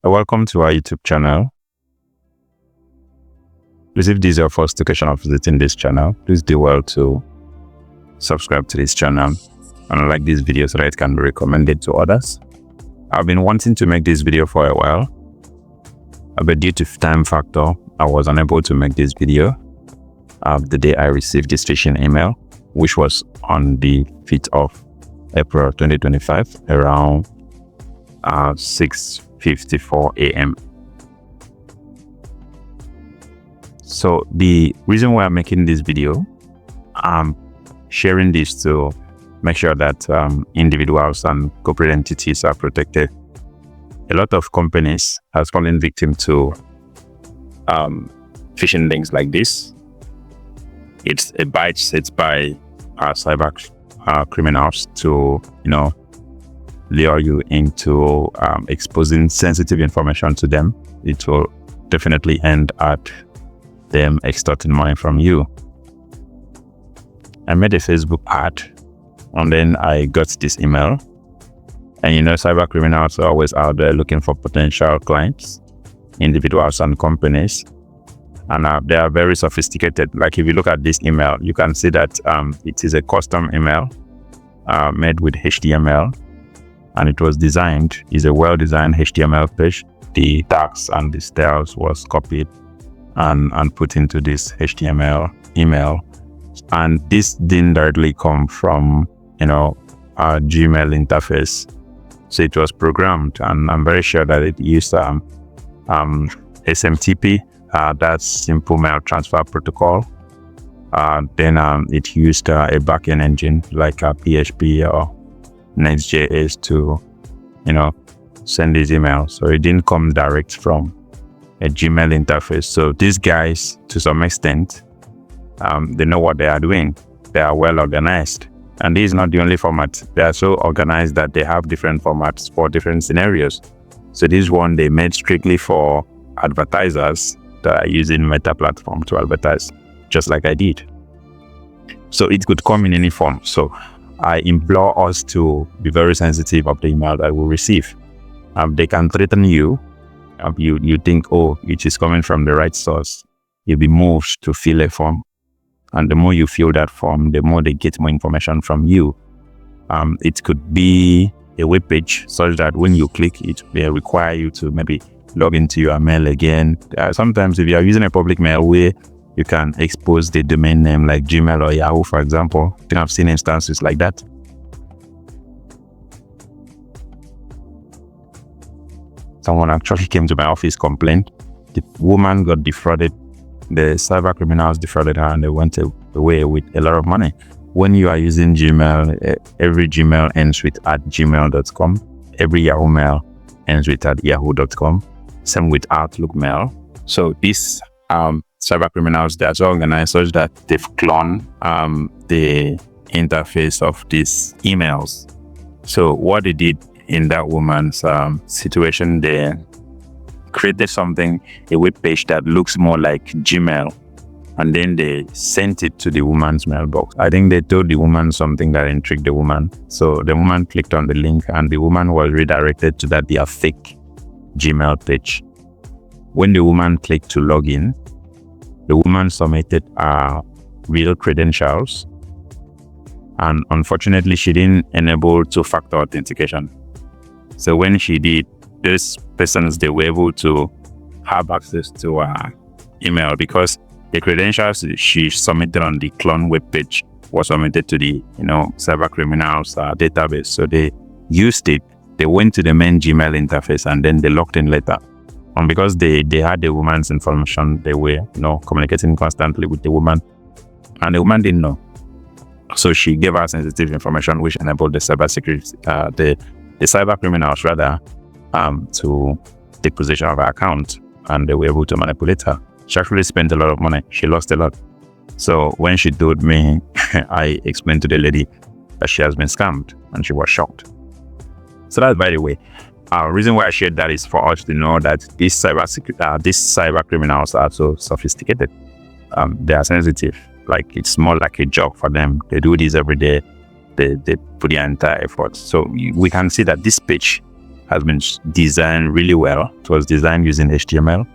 Welcome to our YouTube channel. Please, if this is your first occasion of visiting this channel, please do well to subscribe to this channel and like this video so that it can be recommended to others. I've been wanting to make this video for a while, but due to time factor, I was unable to make this video the day I received this phishing email, which was on the 5th of April 2025 around 6:54 a.m. So the reason why I'm making this video, I'm sharing this to make sure that individuals and corporate entities are protected. A lot of companies have fallen victim to phishing links like this. It's a bite set by cyber criminals to, lure you into exposing sensitive information to them. It will definitely end at them extorting money from you. I made a Facebook ad and then I got this email. And cyber criminals are always out there looking for potential clients, individuals and companies. And they are very sophisticated. Like if you look at this email, you can see that it is a custom email made with HTML. And it was designed, is a well-designed HTML page. The tags and the styles was copied and put into this HTML email. And this didn't directly come from, our Gmail interface. So it was programmed, and I'm very sure that it used SMTP, that's Simple Mail Transfer Protocol. Then it used a backend engine like PHP or Next.js to, send these emails. So it didn't come direct from a Gmail interface. So these guys, to some extent, they know what they are doing. They are well organized. And this is not the only format. They are so organized that they have different formats for different scenarios. So this one they made strictly for advertisers that are using Meta platform to advertise, just like I did. So it could come in any form. So I implore us to be very sensitive of the email that we receive. They can threaten you. You think, oh, it is coming from the right source. You'll be moved to fill a form. And the more you fill that form, the more they get more information from you. It could be a web page such that when you click, it may require you to maybe log into your mail again. Sometimes if you are using a public mail where you can expose the domain name like Gmail or Yahoo, for example. I think I've seen instances like that. Someone actually came to my office, complained. The woman got defrauded. The cyber criminals defrauded her and they went away with a lot of money. When you are using Gmail, every Gmail ends with @gmail.com. Every Yahoo mail ends with @yahoo.com. Same with Outlook mail. So these cyber criminals, they are so organized such that they've cloned the interface of these emails. So what they did in that woman's situation, they created a web page that looks more like Gmail, and then they sent it to the woman's mailbox. I think they told the woman something that intrigued the woman. So the woman clicked on the link and the woman was redirected to their fake Gmail page. When the woman clicked to log in, the woman submitted real credentials, and unfortunately she didn't enable two-factor authentication. So when she did, those persons, they were able to have access to email because the credentials she submitted on the clone web page was submitted to the cyber criminals database. So they used it. They went to the main Gmail interface and then they logged in later. And because they had the woman's information, they were communicating constantly with the woman, and the woman didn't know. So she gave her sensitive information, which enabled the cyber criminals rather to take possession of her account, and they were able to manipulate her. She actually spent a lot of money. She lost a lot. So when she told me, I explained to the lady that she has been scammed, and she was shocked. So that's, by the way, reason why I shared that is for us to know that these cyber criminals are so sophisticated. They are sensitive. Like it's more like a job for them. They do this every day. They put their entire effort. So we can see that this page has been designed really well. It was designed using HTML,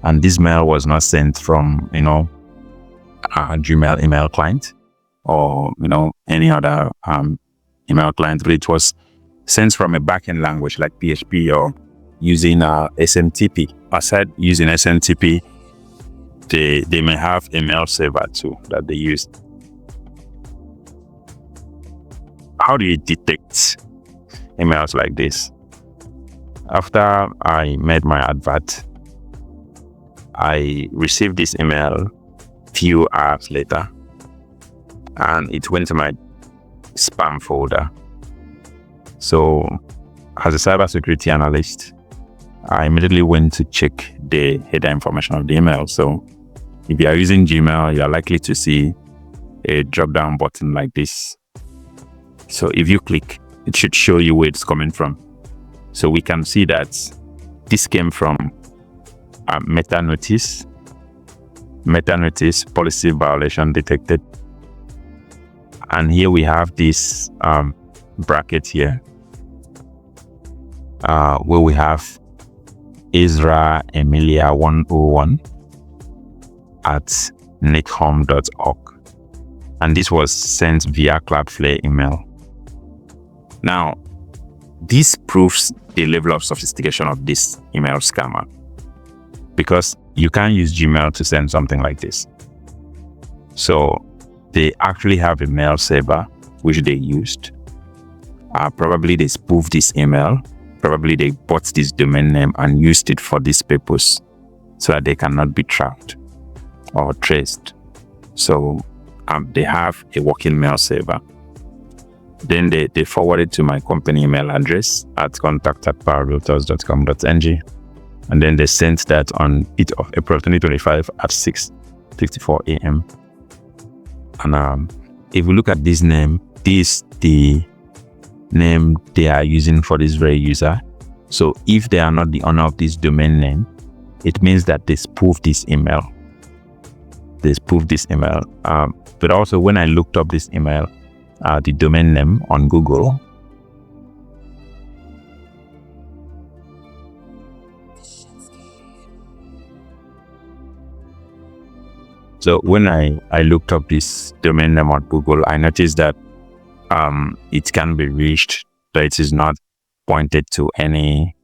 and this mail was not sent from, a Gmail email client or, any other email client, but it was sent from a backend language like PHP or using SMTP. Aside using SMTP, they may have a mail server too that they use. How do you detect emails like this? After I made my advert, I received this email few hours later, and it went to my spam folder. So as a cybersecurity analyst, I immediately went to check the header information of the email. So if you are using Gmail, you are likely to see a drop-down button like this. So if you click, it should show you where it's coming from. So we can see that this came from a meta notice policy violation detected. And here we have this bracket here where we have Ezra Emilia 101 at nichom.org, and this was sent via Cloudflare email. Now, this proves the level of sophistication of this email scammer, because you can't use Gmail to send something like this. So they actually have a mail server which they used. Probably they spoofed this email. Probably they bought this domain name and used it for this purpose so that they cannot be tracked or traced. So they have a working mail server. Then they forwarded to my company email address at contact@powerrealtors.com.ng. And then they sent that on 8th of April 2025 at 6:54 a.m. And if we look at this name, this is the name they are using for this very user. So if they are not the owner of this domain name, it means that they spoofed this email. But also when I looked up this email, the domain name on Google, so when I looked up this domain name on Google, I noticed that it can be reached, but it is not pointed to any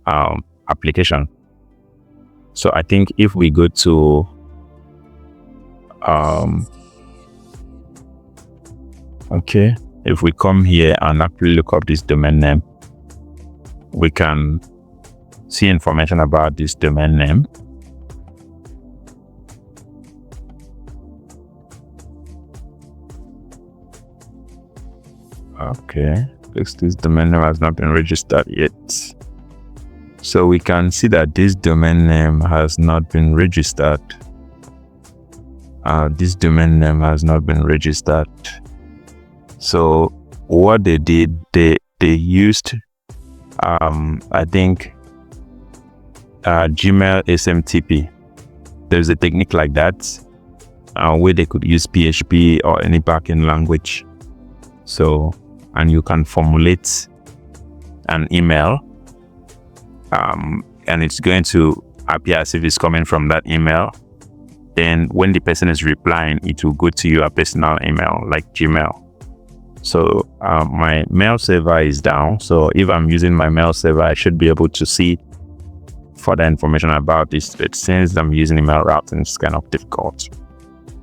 application. So I think if we go to if we come here and actually look up this domain name, we can see information about this domain name. Okay, because this domain name has not been registered yet. So we can see that this domain name has not been registered. So what they did, they used, I think, Gmail SMTP. There's a technique like that where they could use PHP or any backend language. So, and you can formulate an email, and it's going to appear as if it's coming from that email. Then when the person is replying, it will go to your personal email like Gmail. So my mail server is down. So if I'm using my mail server, I should be able to see further information about this. But since I'm using email routing, it's kind of difficult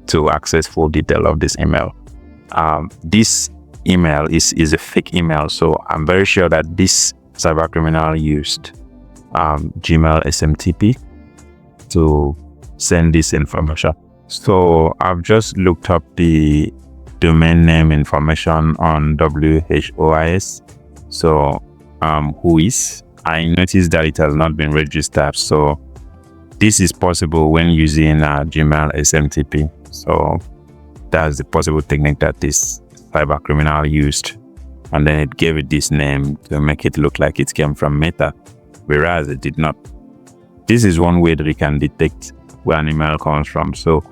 to access full detail of this email. This email is a fake email. So I'm very sure that this cyber criminal used Gmail SMTP to send this information. So I've just looked up the domain name information on WHOIS. So WHOIS, I noticed that it has not been registered. So this is possible when using Gmail SMTP. So that's the possible technique that this cyber criminal used, and then it gave it this name to make it look like it came from Meta, whereas it did not. This is one way that we can detect where an email comes from. So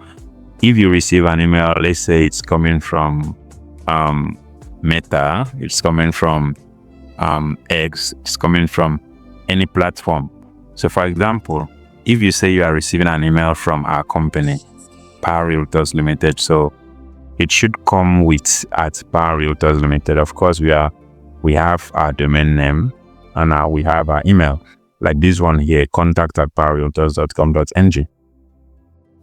if you receive an email, let's say it's coming from Meta, it's coming from X, it's coming from any platform. So for example, if you say you are receiving an email from our company, Power Realtors Limited, so it should come with at Power Realtors Limited. Of course, we have our domain name and we have our email, like this one here, contact@powerrealtors.com.ng.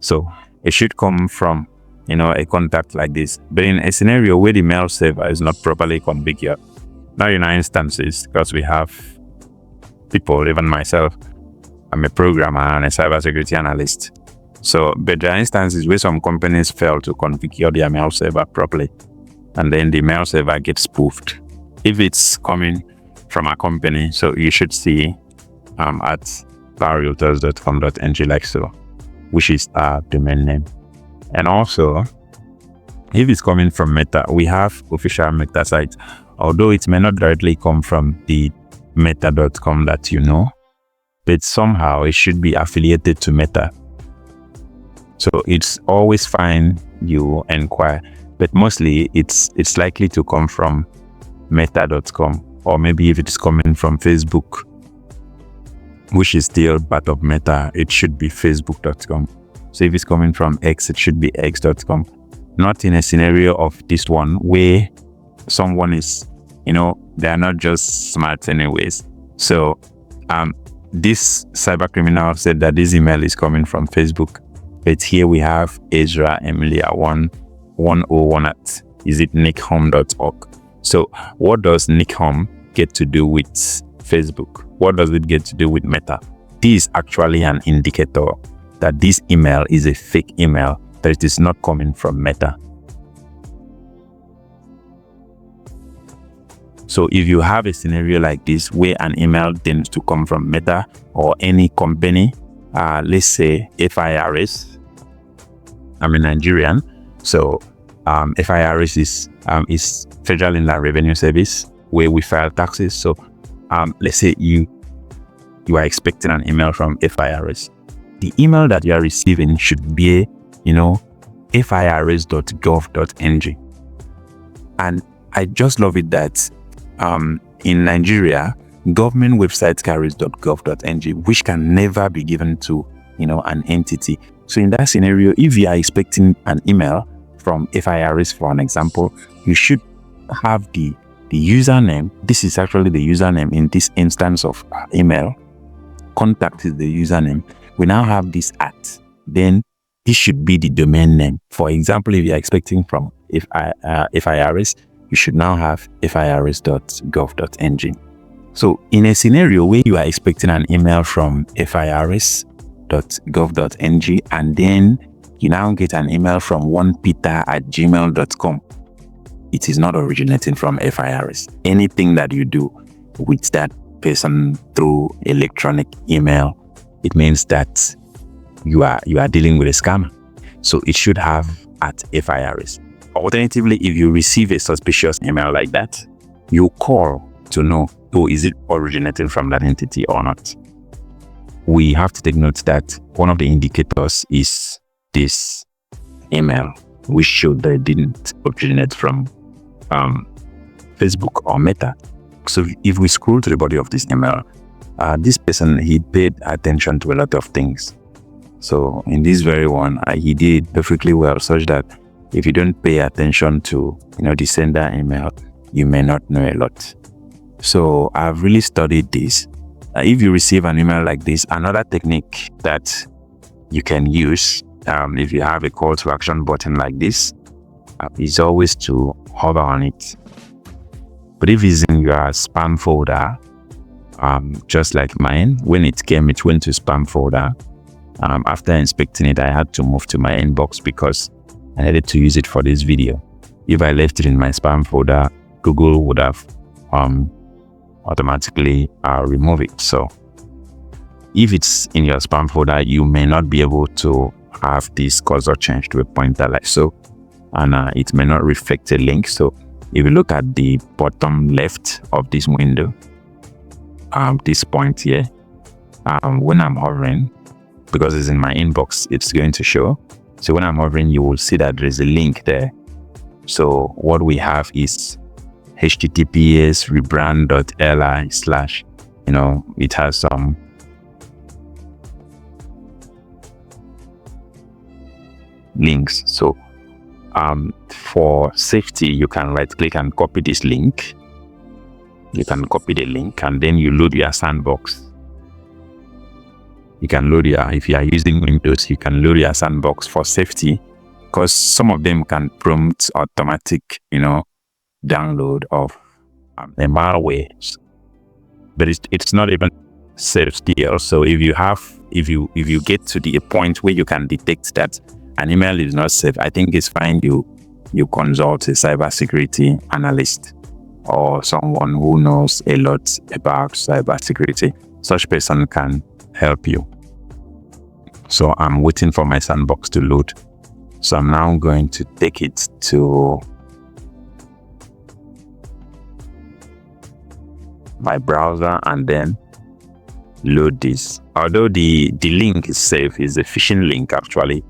So it should come from, a contact like this. But in a scenario where the mail server is not properly configured, now in our instances, because we have people, even myself, I'm a programmer and a cybersecurity analyst. So, but there are instances where some companies fail to configure their mail server properly, and then the mail server gets spoofed. If it's coming from a company, so you should see at powerrealtors.com.ng like so, which is our domain name. And also, if it's coming from Meta, we have official Meta site, although it may not directly come from the meta.com that but somehow it should be affiliated to Meta. So it's always fine you inquire, but mostly it's likely to come from meta.com, or maybe if it's coming from Facebook, which is still part of Meta, it should be facebook.com. So if it's coming from X, it should be x.com. Not in a scenario of this one where someone is, they are not just smart anyways. So this cyber criminal said that this email is coming from Facebook. But here we have Ezra Emilia 101 at nickholm.org. So what does nickholm get to do with Facebook? What does it get to do with Meta? This is actually an indicator that this email is a fake email, that it is not coming from Meta. So if you have a scenario like this where an email tends to come from Meta or any company, let's say FIRS, I'm a Nigerian, so FIRS is Federal Inland Revenue Service, where we file taxes. So let's say you are expecting an email from FIRS. The email that you are receiving should be, firs.gov.ng. And I just love it that in Nigeria, government website carries .gov.ng, which can never be given to, an entity. So in that scenario, if you are expecting an email from FIRS, for an example, you should have the username. This is actually the username in this instance of email. Contact is the username. We now have this at. Then this should be the domain name. For example, if you are expecting from FIRS, you should now have firs.gov.ng. So in a scenario where you are expecting an email from firs.gov.ng and then you now get an email from onepeter@gmail.com, it is not originating from FIRS. Anything that you do with that person through electronic email, it means that you are dealing with a scammer. So it should have at FIRS. Alternatively, if you receive a suspicious email like that, you call to know, is it originating from that entity or not? We have to take note that one of the indicators is this email, which showed that it didn't originate from Facebook or Meta. So if we scroll to the body of this email, this person, he paid attention to a lot of things. So in this very one, he did perfectly well, such that if you don't pay attention to, the sender email, you may not know a lot. So I've really studied this. If you receive an email like this, another technique that you can use, if you have a call to action button like this, is always to hover on it. But if it's in your spam folder, just like mine, when it came, it went to spam folder. After inspecting it, I had to move to my inbox because I needed to use it for this video. If I left it in my spam folder, Google would have automatically remove it. So if it's in your spam folder, you may not be able to have this cursor change to a pointer like so, and it may not reflect a link. So if you look at the bottom left of this window, this point here, when I'm hovering, because it's in my inbox, it's going to show. So when I'm hovering, you will see that there is a link there. So what we have is https rebrand.li/ it has some links. So for safety, you can right click and copy this link. You can copy the link and then you load your sandbox. You can load if you are using Windows, you can load your sandbox for safety, because some of them can prompt automatic, download of a malware. But it's not even safe still. So if you get to the point where you can detect that an email is not safe, I think it's fine you consult a cybersecurity analyst or someone who knows a lot about cybersecurity. Such person can help you. So I'm waiting for my sandbox to load. So I'm now going to take it to my browser and then load this. Although the link is safe, it's a phishing link actually.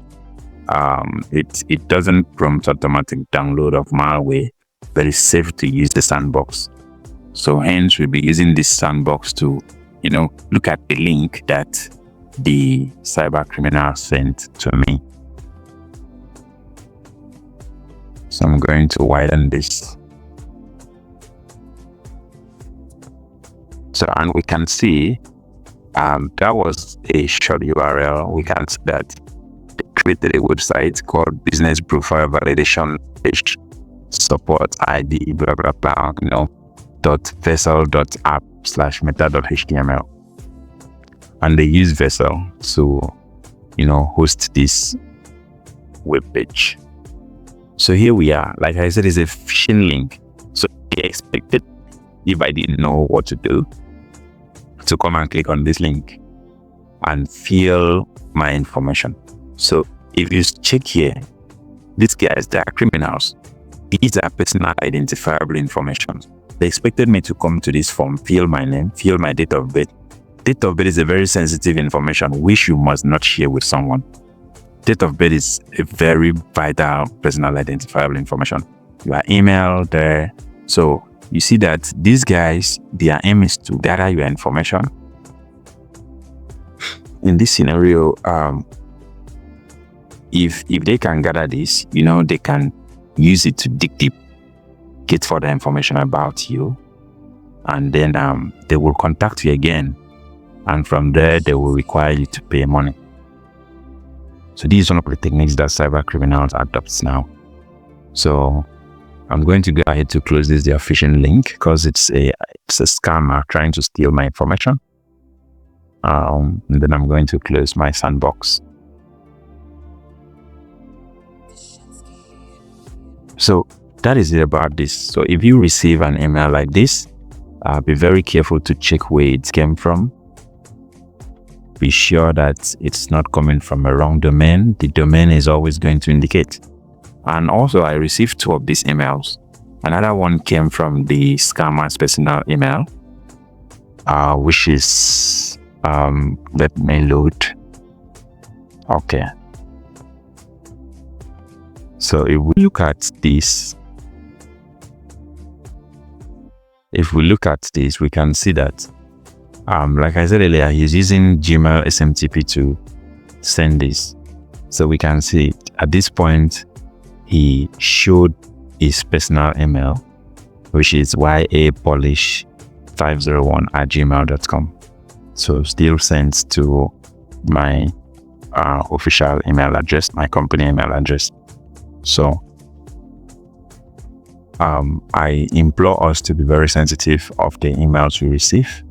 It doesn't prompt automatic download of malware, but it's safe to use the sandbox. So hence we'll be using this sandbox to, look at the link that the cyber criminal sent to me. So I'm going to widen this. So, and we can see that was a short URL. We can see that they created a website called Business Profile Validation Page Support ID blah blah blah .vessel.app/meta.html, and they use Vessel to host this web page. So here we are. Like I said, it's a phishing link. So they expected, if I didn't know what to do, to come and click on this link and fill my information. So if you check here, these guys, they are criminals. These are personal identifiable information. They expected me to come to this form, fill my name, fill my date of birth. Date of birth is a very sensitive information which you must not share with someone. Date of birth is a very vital personal identifiable information. Your email there. So you see that these guys, their aim is to gather your information. In this scenario, if they can gather this, they can use it to dig deep, get further information about you, and then they will contact you again, and from there they will require you to pay money. So this is one of the techniques that cyber criminals adopt now. So I'm going to go ahead to close this their phishing link, because it's a scammer trying to steal my information. And then I'm going to close my sandbox. So that is it about this. So if you receive an email like this, be very careful to check where it came from. Be sure that it's not coming from a wrong domain. The domain is always going to indicate. And also, I received 2 of these emails. Another one came from the scammer's personal email, which is, let me load. Okay. So if we look at this, we can see that, like I said earlier, he's using Gmail SMTP to send this. So we can see at this point, he showed his personal email, which is yapolish501@gmail.com. So still sends to my official email address, my company email address. So I implore us to be very sensitive of the emails we receive,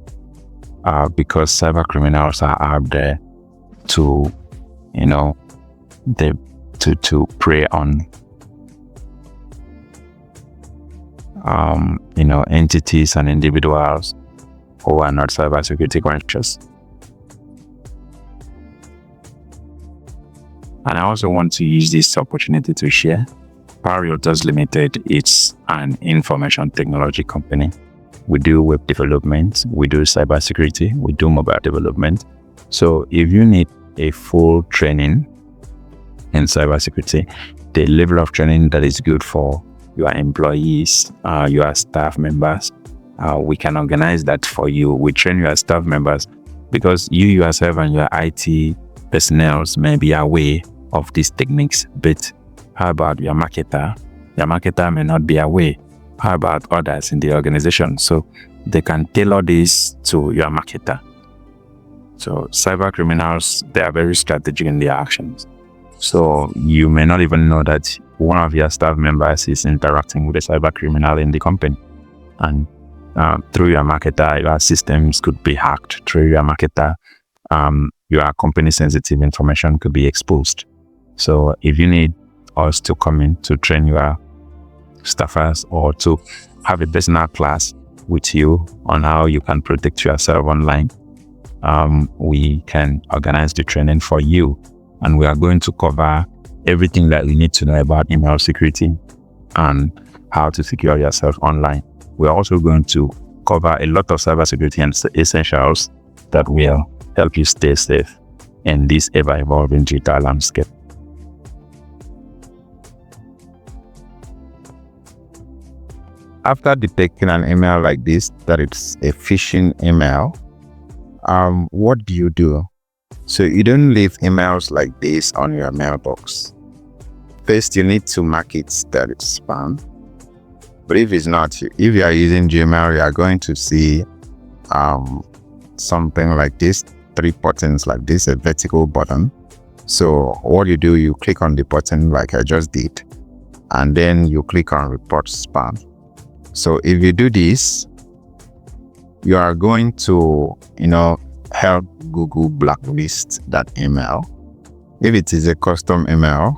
because cyber criminals are out there to, to prey on entities and individuals who are not cybersecurity conscious. And I also want to use this opportunity to share Power Realtors Limited. It's an information technology company. We do web development, we do cybersecurity, we do mobile development. So if you need a full training in cybersecurity, the level of training that is good for your employees, your staff members. We can organize that for you. We train your staff members because you yourself and your IT personnel may be aware of these techniques, but how about your marketer? Your marketer may not be aware. How about others in the organization? So they can tailor this to your marketer. So cyber criminals, they are very strategic in their actions. So you may not even know that one of your staff members is interacting with a cyber criminal in the company. And through your marketer, your systems could be hacked. Through your marketer, your company sensitive information could be exposed. So if you need us to come in to train your staffers or to have a personal class with you on how you can protect yourself online, we can organize the training for you. And we are going to cover everything that you need to know about email security and how to secure yourself online. We're also going to cover a lot of cybersecurity and essentials that will help you stay safe in this ever-evolving digital landscape. After detecting an email like this, that it's a phishing email, what do you do? So you don't leave emails like this on your mailbox. First, you need to mark it that it's spam. But if it's not, if you are using Gmail, you are going to see something like this, 3 buttons like this, a vertical button. So what you do, you click on the button like I just did, and then you click on report spam. So if you do this, you are going to, help Google blacklist that email. If it is a custom email,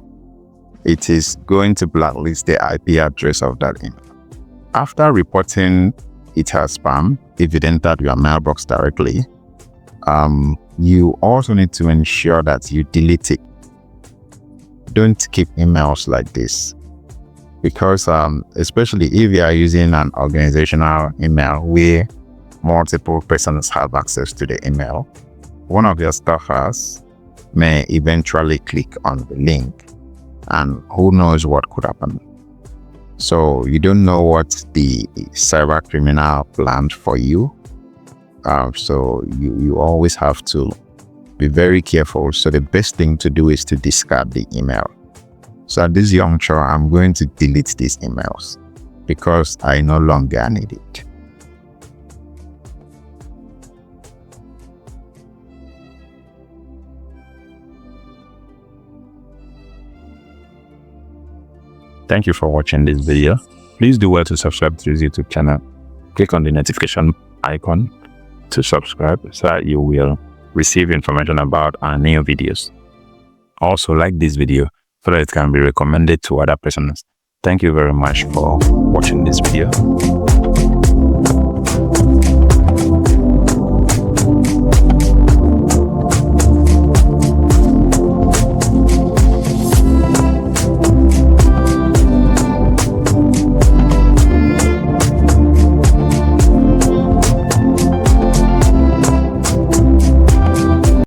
it is going to blacklist the IP address of that email. After reporting it as spam, if it entered your mailbox directly, you also need to ensure that you delete it. Don't keep emails like this, because especially if you are using an organizational email where multiple persons have access to the email, one of your staffers may eventually click on the link, and who knows what could happen. So you don't know what the cyber criminal planned for you. So you always have to be very careful. So the best thing to do is to discard the email. So at this juncture, I'm going to delete these emails because I no longer need it. Thank you for watching this video. Please do well to subscribe to this YouTube channel. Click on the notification icon to subscribe so that you will receive information about our new videos. Also, like this video so that it can be recommended to other persons. Thank you very much for watching this video.